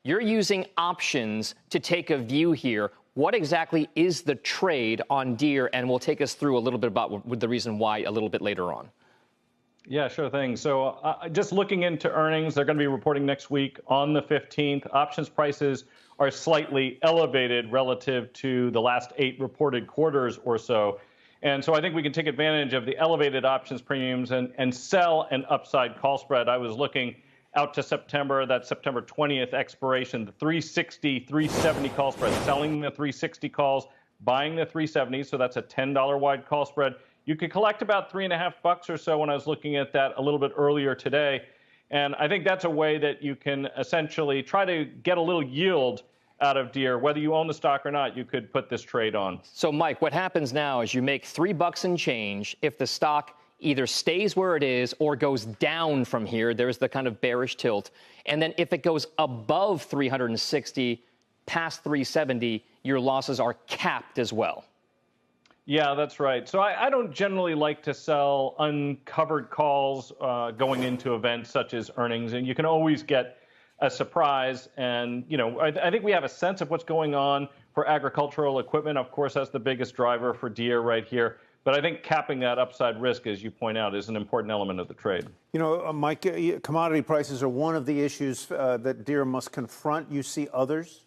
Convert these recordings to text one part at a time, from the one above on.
You're using options to take a view here. What exactly is the trade on Deere? And we'll take us through a little bit about the reason why a little bit later on. Yeah, sure thing. So just looking into earnings, they're going to be reporting next week on the 15th. Options prices are slightly elevated relative to the last 8 reported quarters or so. And so I think we can take advantage of the elevated options premiums and sell an upside call spread. I was looking out to September, that September 20th expiration, the 360, 370 call spread, selling the 360 calls, buying the 370. So that's a $10 wide call spread. You could collect about $3.50 or so when I was looking at that a little bit earlier today. And I think that's a way that you can essentially try to get a little yield out of Deere. Whether you own the stock or not, you could put this trade on. So, Mike, what happens now is you make $3 and change if the stock either stays where it is or goes down from here. There's the kind of bearish tilt. And then if it goes above 360, past 370, your losses are capped as well. Yeah, that's right. So I don't generally like to sell uncovered calls going into events such as earnings, and you can always get a surprise. And, you know, I think we have a sense of what's going on for agricultural equipment. Of course, that's the biggest driver for Deere right here. But I think capping that upside risk, as you point out, is an important element of the trade. You know, Mike, commodity prices are one of the issues that Deere must confront. You see others?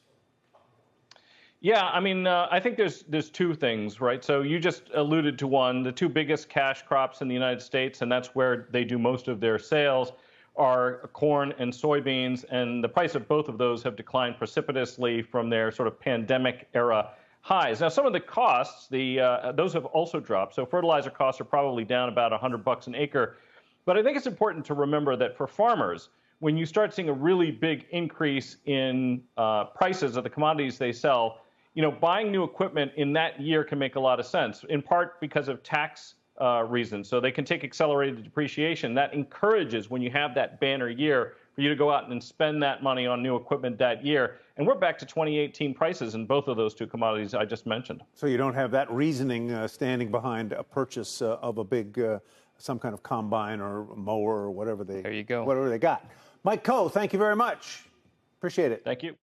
Yeah, I mean, I think there's two things, right? So you just alluded to one. The two biggest cash crops in the United States, and that's where they do most of their sales, are corn and soybeans. And the price of both of those have declined precipitously from their sort of pandemic era highs. Now, some of the costs, those have also dropped. So fertilizer costs are probably down about $100 an acre. But I think it's important to remember that for farmers, when you start seeing a really big increase in prices of the commodities they sell, you know, buying new equipment in that year can make a lot of sense, in part because of tax reasons. So they can take accelerated depreciation. That encourages, when you have that banner year, for you to go out and spend that money on new equipment that year. And we're back to 2018 prices in both of those two commodities I just mentioned. So you don't have that reasoning standing behind a purchase of a big, some kind of combine or mower or whatever they, there you go. Whatever they got. Mike Khouw, thank you very much. Appreciate it. Thank you.